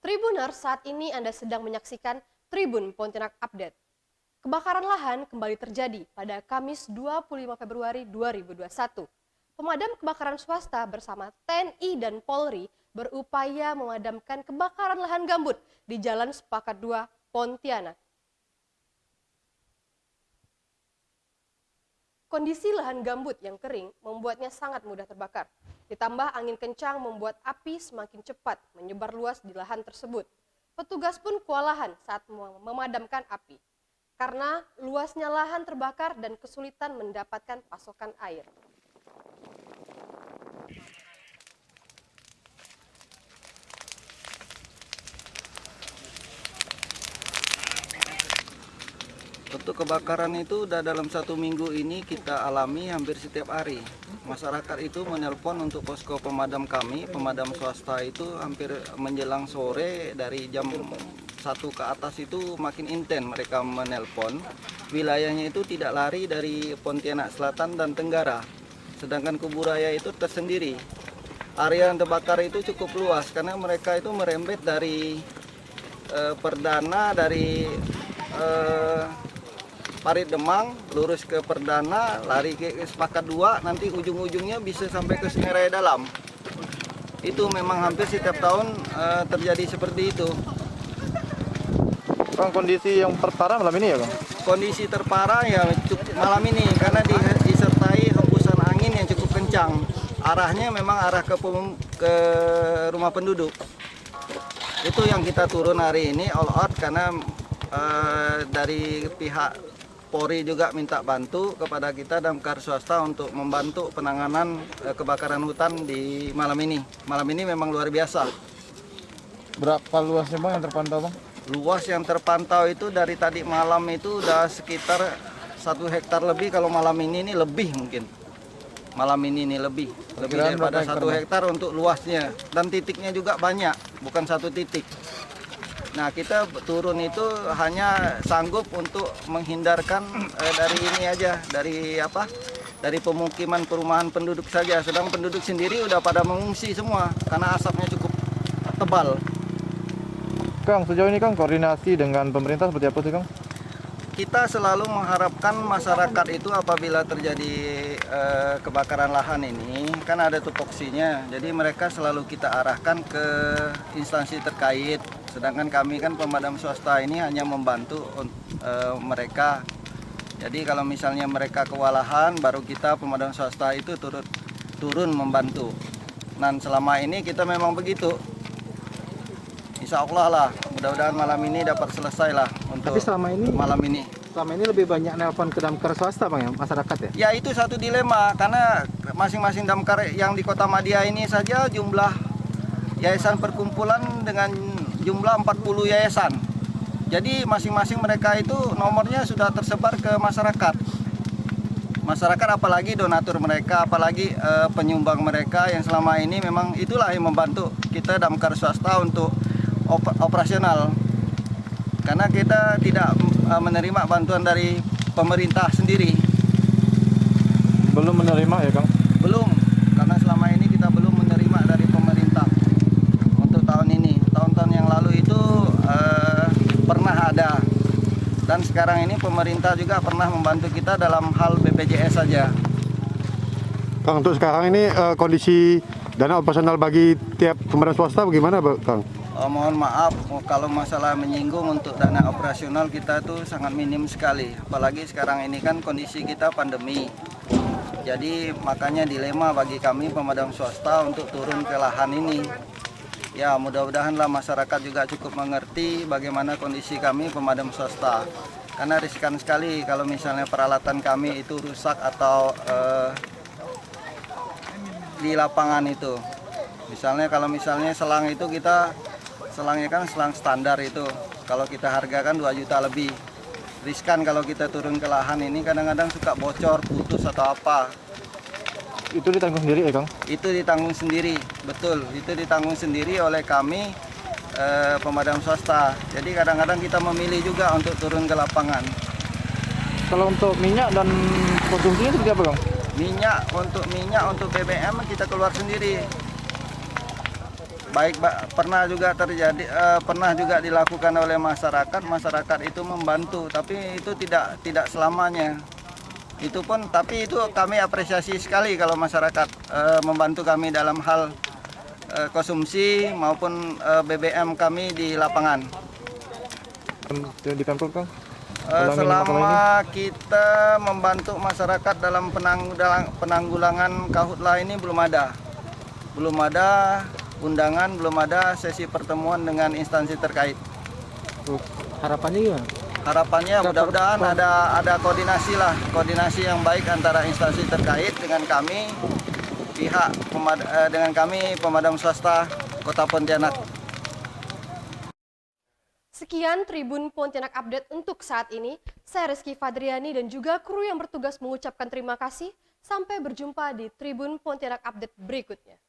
Tribuners, saat ini Anda sedang menyaksikan Tribun Pontianak Update. Kebakaran lahan kembali terjadi pada Kamis 25 Februari 2021. Pemadam kebakaran swasta bersama TNI dan Polri berupaya memadamkan kebakaran lahan gambut di Jalan Sepakat 2, Pontianak. Kondisi lahan gambut yang kering membuatnya sangat mudah terbakar. Ditambah angin kencang membuat api semakin cepat menyebar luas di lahan tersebut. Petugas pun kewalahan saat memadamkan api, karena luasnya lahan terbakar dan kesulitan mendapatkan pasokan air. Untuk kebakaran itu udah dalam 1 minggu ini kita alami hampir setiap hari. Masyarakat itu menelpon untuk posko pemadam kami, pemadam swasta itu hampir menjelang sore dari jam 1 ke atas itu makin intens mereka menelpon. Wilayahnya itu tidak lari dari Pontianak Selatan dan Tenggara, sedangkan Kuburaya itu tersendiri. Area yang terbakar itu cukup luas karena mereka itu merembet dari Perdana, dari Parit Demang, lurus ke Perdana, lari ke Sepakat 2, nanti ujung-ujungnya bisa sampai ke Sungai Raya Dalam. Itu memang hampir setiap tahun terjadi seperti itu. Bang, kondisi yang terparah malam ini ya, Bang? Kondisi terparah ya malam ini karena disertai hembusan angin yang cukup kencang. Arahnya memang arah ke rumah penduduk. Itu yang kita turun hari ini all out karena dari pihak Polri juga minta bantu kepada kita damkar swasta untuk membantu penanganan kebakaran hutan di malam ini. Malam ini memang luar biasa. Berapa luasnya, Bang, yang terpantau, Bang? Luas yang terpantau itu dari tadi malam itu udah sekitar 1 hektar lebih, kalau malam ini lebih mungkin. Malam ini lebih daripada 1 hektar untuk luasnya, dan titiknya juga banyak, bukan 1 titik. Nah, kita turun itu hanya sanggup untuk menghindarkan dari ini aja, dari pemukiman perumahan penduduk saja. Sedang penduduk sendiri udah pada mengungsi semua karena asapnya cukup tebal. Kang, sejauh ini Kang koordinasi dengan pemerintah seperti apa sih, Kang? Kita selalu mengharapkan masyarakat itu apabila terjadi kebakaran lahan ini, kan ada tupoksinya. Jadi mereka selalu kita arahkan ke instansi terkait. Sedangkan kami kan pemadam swasta ini hanya membantu mereka. Jadi kalau misalnya mereka kewalahan, baru kita pemadam swasta itu turun membantu. Dan selama ini kita memang begitu. Insya Allah lah, mudah-mudahan malam ini dapat selesai lah untuk. Tapi selama ini lebih banyak nelpon ke damkar swasta, Bang, ya, masyarakat ya? Ya, itu satu dilema karena masing-masing damkar yang di Kota Madia ini saja jumlah yayasan perkumpulan dengan jumlah 40 yayasan. Jadi masing-masing mereka itu nomornya sudah tersebar ke masyarakat. Masyarakat apalagi donatur mereka, apalagi penyumbang mereka yang selama ini memang itulah yang membantu kita damkar swasta untuk operasional. Karena kita tidak menerima bantuan dari pemerintah sendiri. Belum menerima ya, Kang? Belum, karena selama ini kita belum menerima dari pemerintah untuk tahun ini. Tahun-tahun yang lalu itu pernah ada, dan sekarang ini pemerintah juga pernah membantu kita dalam hal BPJS saja. Kang, untuk sekarang ini kondisi dana operasional bagi tiap pemadam swasta bagaimana, Kang? Mohon maaf kalau masalah menyinggung untuk dana operasional kita tuh sangat minim sekali. Apalagi sekarang ini kan kondisi kita pandemi. Jadi makanya dilema bagi kami pemadam swasta untuk turun ke lahan ini. Ya, mudah-mudahanlah masyarakat juga cukup mengerti bagaimana kondisi kami pemadam swasta. Karena riskan sekali kalau misalnya peralatan kami itu rusak atau di lapangan itu. Misalnya kalau selang itu selangnya kan selang standar itu. Kalau kita hargakan 2 juta lebih. Riskan kalau kita turun ke lahan ini, kadang-kadang suka bocor, putus atau apa. Itu ditanggung sendiri ya, Kang? Itu ditanggung sendiri, betul. Itu ditanggung sendiri oleh kami pemadam swasta. Jadi kadang-kadang kita memilih juga untuk turun ke lapangan. Kalau untuk minyak dan konsumsinya seperti apa, Kang? Minyak, untuk BBM kita keluar sendiri. pernah juga terjadi, pernah juga dilakukan oleh masyarakat itu membantu, tapi itu tidak selamanya. Itu pun, tapi itu kami apresiasi sekali kalau masyarakat membantu kami dalam hal konsumsi maupun BBM kami di lapangan. Di Pemprov, Kang? Selama kita membantu masyarakat dalam penanggulangan Karhutlah ini belum ada undangan, belum ada sesi pertemuan dengan instansi terkait. Harapannya gimana? Harapannya mudah-mudahan ada koordinasi yang baik antara instansi terkait dengan kami pemadam swasta Kota Pontianak. Sekian Tribun Pontianak Update untuk saat ini. Saya Rizky Fadriani dan juga kru yang bertugas mengucapkan terima kasih. Sampai berjumpa di Tribun Pontianak Update berikutnya.